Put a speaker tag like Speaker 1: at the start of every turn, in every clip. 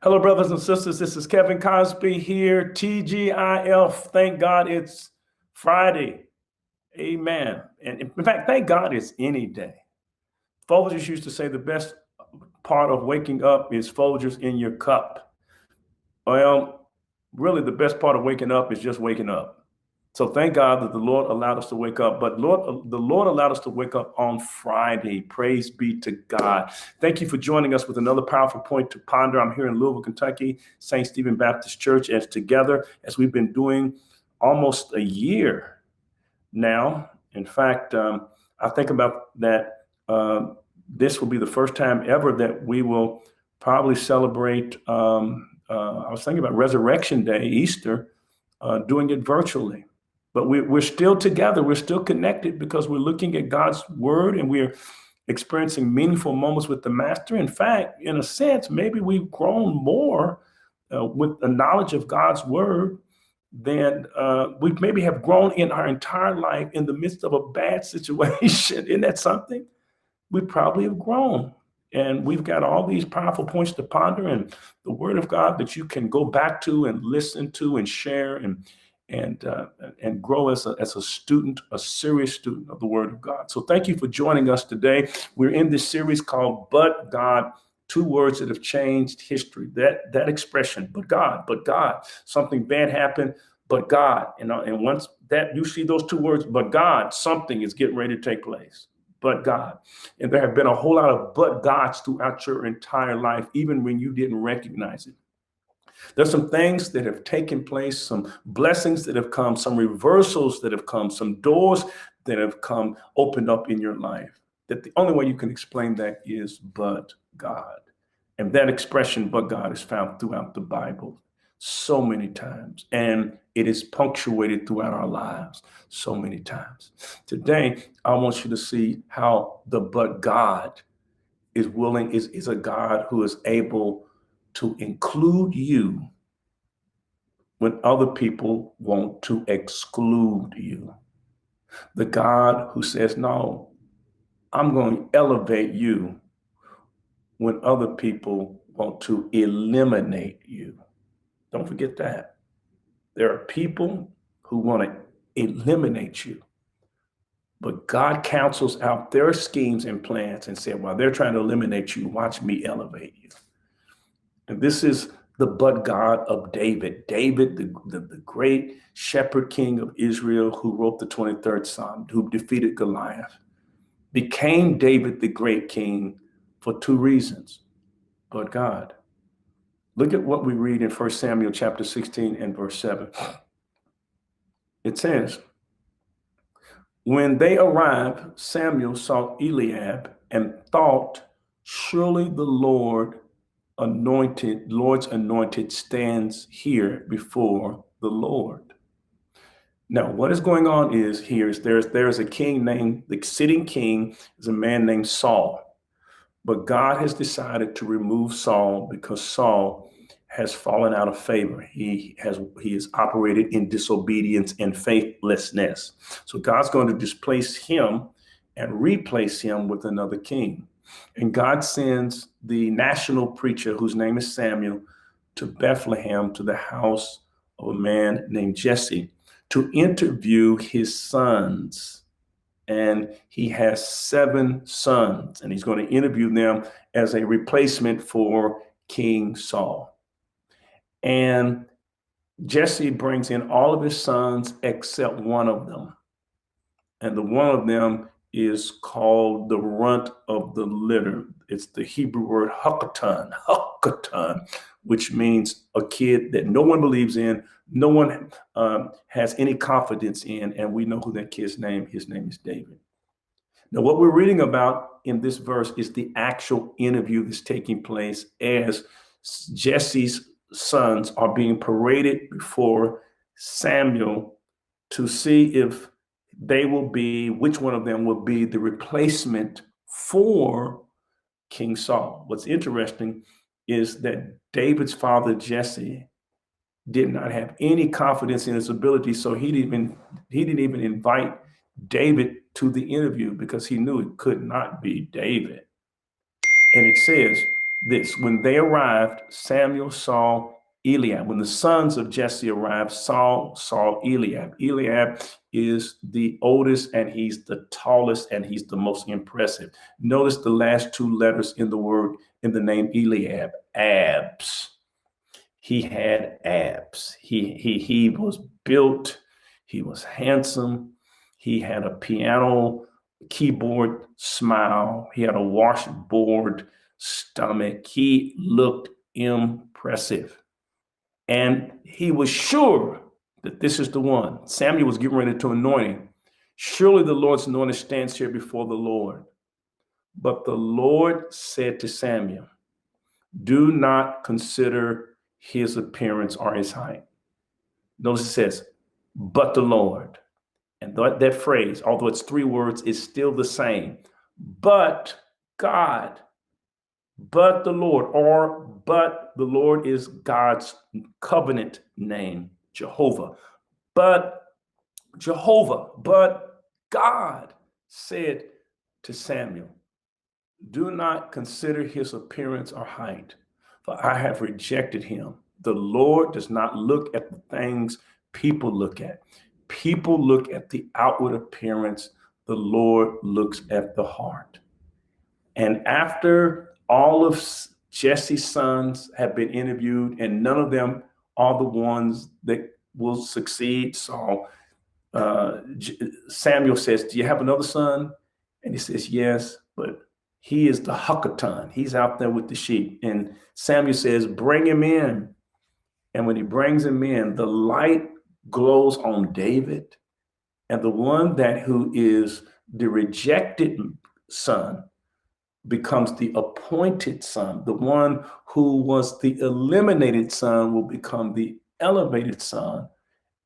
Speaker 1: Hello, brothers and sisters. This is Kevin Cosby here, TGIF. Thank God it's Friday. Amen. And in fact, thank God it's any day. Folgers used to say the best part of waking up is Folgers in your cup. Well, really, the best part of waking up is just waking up. So thank God that the Lord allowed us to wake up. But the Lord allowed us to wake up on Friday. Praise be to God. Thank you for joining us with another powerful point to ponder. I'm here in Louisville, Kentucky, St. Stephen Baptist Church, as together, as we've been doing almost a year now. In fact, I think about that. This will be the first time ever that we will probably celebrate. I was thinking about Resurrection Day, Easter, doing it virtually. But we're still together. We're still connected because we're looking at God's word and we're experiencing meaningful moments with the Master. In fact, in a sense, maybe we've grown more with the knowledge of God's word than we maybe have grown in our entire life in the midst of a bad situation. Isn't that something? We probably have grown. And we've got all these powerful points to ponder and the word of God that you can go back to and listen to and share and grow as a student, a serious student of the word of God. So thank you for joining us today. We're in this series called But God, two words that have changed history. That expression, but God, something bad happened, but God, and once that you see those two words, but God, something is getting ready to take place. But God. And there have been a whole lot of but Gods throughout your entire life, even when you didn't recognize it. There's some things that have taken place, some blessings that have come, some reversals that have come, some doors that have come opened up in your life. That the only way you can explain that is but God. And that expression, but God, is found throughout the Bible so many times. And it is punctuated throughout our lives so many times. Today, I want you to see how the but God is a God who is able to include you when other people want to exclude you. The God who says, no, I'm going to elevate you when other people want to eliminate you. Don't forget that. There are people who want to eliminate you. But God cancels out their schemes and plans and said, while they're trying to eliminate you, watch me elevate you. And this is the but God of David. David, the great shepherd king of Israel who wrote the 23rd Psalm, who defeated Goliath, became David the great king for two reasons. But God. Look at what we read in 1 Samuel chapter 16 and verse 7. It says, when they arrived, Samuel saw Eliab and thought, surely the Lord's anointed stands here before the Lord. Now, what is going on is there's a king named, the sitting king is a man named Saul. But God has decided to remove Saul because Saul has fallen out of favor. He has operated in disobedience and faithlessness. So God's going to displace him and replace him with another king. And God sends the national preacher, whose name is Samuel, to Bethlehem, to the house of a man named Jesse, to interview his sons. And he has 7 sons, and he's going to interview them as a replacement for King Saul. And Jesse brings in all of his sons except one of them. And the one of them is called the runt of the litter. It's the Hebrew word hakatan, which means a kid that no one believes in, no one has any confidence in, and we know who that kid's name. His name is David. Now, what we're reading about in this verse is the actual interview that's taking place as Jesse's sons are being paraded before Samuel to see if which one of them will be the replacement for King Saul. What's interesting is that David's father, Jesse, did not have any confidence in his ability, so he didn't even invite David to the interview because he knew it could not be David. And it says, this. When they arrived, Samuel saw Eliab. When the sons of Jesse arrived, Saul saw Eliab. Eliab is the oldest, and he's the tallest, and he's the most impressive. Notice the last two letters in the name Eliab, abs. He had abs. He was built. He was handsome. He had a piano keyboard smile. He had a washboard stomach. He looked impressive. And he was sure that this is the one. Samuel was getting ready to anoint him. Surely the Lord's anointed stands here before the Lord. But the Lord said to Samuel, do not consider his appearance or his height. Notice it says, but the Lord. And that phrase, although it's three words, is still the same. But God, but the Lord, or but the Lord is God's covenant name, Jehovah. But Jehovah, but God said to Samuel, do not consider his appearance or height, for I have rejected him. The Lord does not look at the things people look at. People look at the outward appearance. The Lord looks at the heart. And after all of Jesse's sons have been interviewed, and none of them are the ones that will succeed Saul, Samuel says, do you have another son? And he says, yes, but he is the Huckatan. He's out there with the sheep. And Samuel says, bring him in. And when he brings him in, the light glows on David. And the one who is the rejected son becomes the appointed son. The one who was the eliminated son will become the elevated son.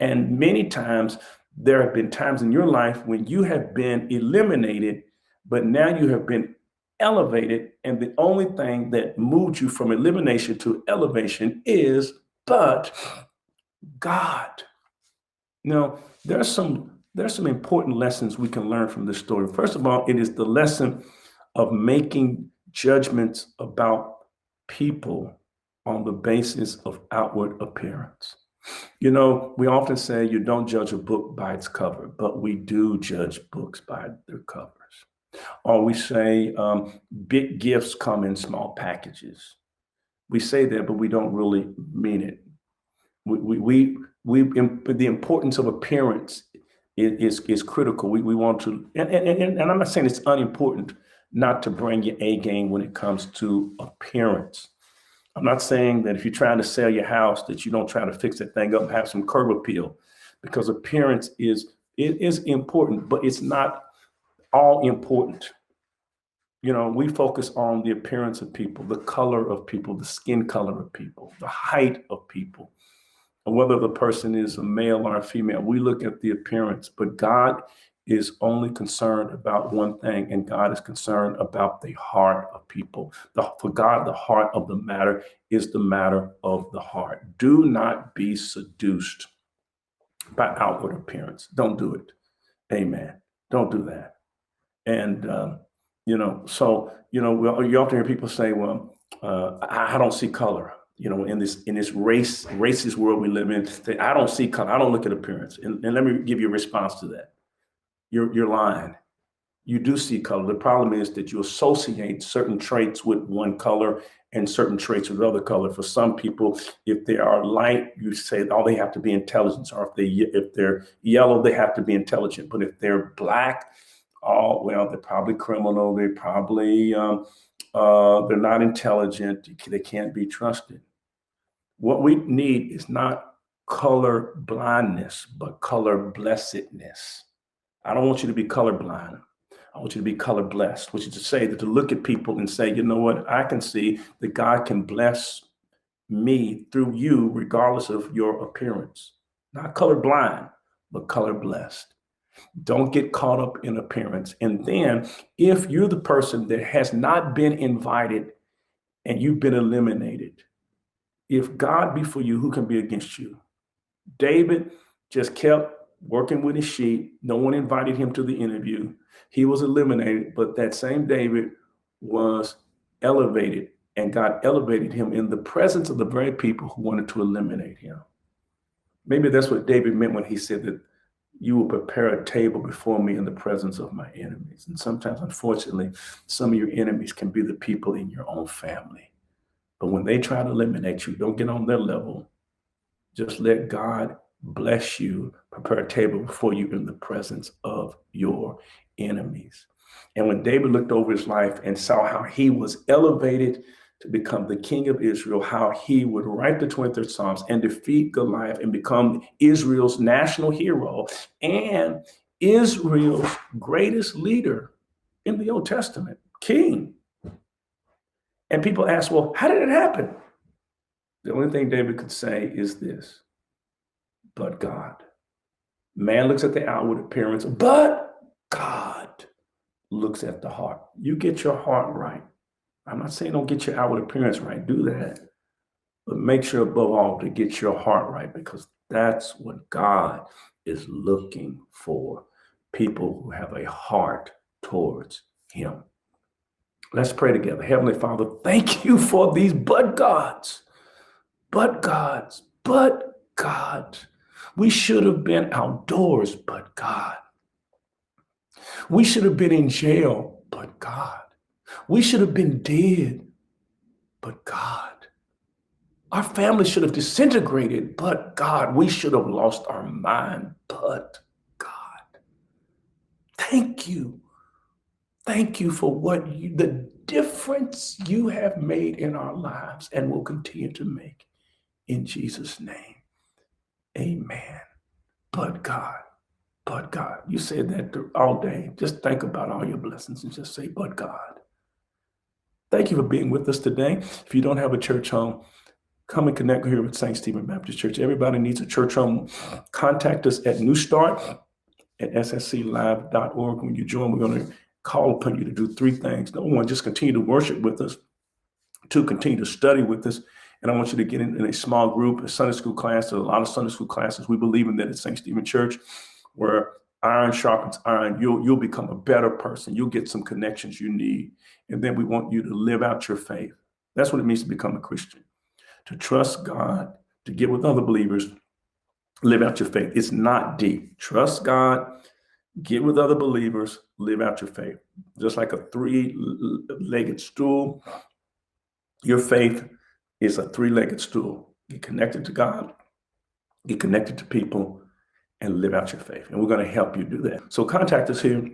Speaker 1: And many times, there have been times in your life when you have been eliminated, but now you have been elevated. And the only thing that moved you from elimination to elevation is, but God. Now, there's some important lessons we can learn from this story. First of all, it is the lesson of making judgments about people on the basis of outward appearance. You know, we often say you don't judge a book by its cover, but we do judge books by their covers. Or we say big gifts come in small packages. We say that, but we don't really mean it. The importance of appearance is critical. We want to, and I'm not saying it's unimportant not to bring your A game when it comes to appearance. I'm not saying that if you're trying to sell your house that you don't try to fix that thing up and have some curb appeal, because appearance is important, but it's not all important. You know, we focus on the appearance of people, the color of people, the skin color of people, the height of people, and whether the person is a male or a female. We look at the appearance, but God is only concerned about one thing, and God is concerned about the heart of people. For God, the heart of the matter is the matter of the heart. Do not be seduced by outward appearance. Don't do it. Amen. Don't do that. And, you often hear people say, well, I don't see color. You know, in this racist world we live in, I don't see color. I don't look at appearance. And let me give you a response to that. You're lying. You do see color. The problem is that you associate certain traits with one color and certain traits with other color. For some people, if they are light, you say, oh, they have to be intelligent. Or if they're yellow, they have to be intelligent. But if they're black, oh, well, they're probably criminal. They probably, they're not intelligent. They can't be trusted. What we need is not color blindness, but color blessedness. I don't want you to be colorblind. I want you to be color blessed, which is to say that to look at people and say, you know what, I can see that God can bless me through you, regardless of your appearance. Not colorblind, but color blessed. Don't get caught up in appearance. And then if you're the person that has not been invited and you've been eliminated, if God be for you, who can be against you? David just kept working with his sheep. No one invited him to the interview. He was eliminated, but that same David was elevated And God elevated him in the presence of the very people who wanted to eliminate him. Maybe that's what David meant when he said that you will prepare a table before me in the presence of my enemies. And sometimes, unfortunately, some of your enemies can be the people in your own family. But when they try to eliminate you, don't get on their level. Just let God bless you, prepare a table before you in the presence of your enemies. And when David looked over his life and saw how he was elevated to become the king of Israel, how he would write the 23rd Psalms and defeat Goliath and become Israel's national hero and Israel's greatest leader in the Old Testament, king. And people ask, well, how did it happen? The only thing David could say is this: but God. Man looks at the outward appearance, but God looks at the heart. You get your heart right. I'm not saying don't get your outward appearance right. Do that. But make sure above all to get your heart right, because that's what God is looking for. People who have a heart towards him. Let's pray together. Heavenly Father, thank you for these but gods. But gods. But God. We should have been outdoors, but God. We should have been in jail, but God. We should have been dead, but God. Our family should have disintegrated, but God. We should have lost our mind, but God. Thank you. Thank you for the difference you have made in our lives and will continue to make. In Jesus' name, amen. But God. But God. You said that all day. Just think about all your blessings and just say, but God. Thank you for being with us today. If you don't have a church home, come and connect here with St. Stephen Baptist Church. Everybody needs a church home. Contact us at newstart@ssclive.org. When you join, we're going to call upon you to do three things. Number one, just continue to worship with us. Two, continue to study with us. And I want you to get in a small group, a Sunday school class. There's a lot of Sunday school classes. We believe in that at St. Stephen Church, where iron sharpens iron. You'll become a better person. You'll get some connections you need. And then we want you to live out your faith. That's what it means to become a Christian. To trust God, to get with other believers, live out your faith. It's not deep. Trust God, get with other believers, live out your faith. Just like a three-legged stool, your faith is a three-legged stool. Get connected to God, get connected to people, and live out your faith. And we're going to help you do that. So contact us here,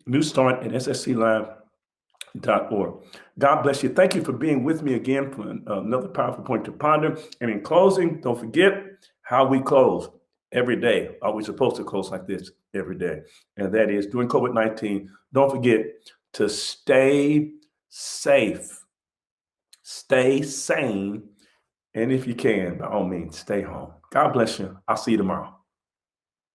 Speaker 1: newstart@ssclive.org. God bless you. Thank you for being with me again for another powerful point to ponder. And in closing, don't forget how we close every day. Are we supposed to close like this every day? And that is during COVID-19, don't forget to stay safe, stay sane, and if you can, by all means, stay home. God bless you. I'll see you tomorrow.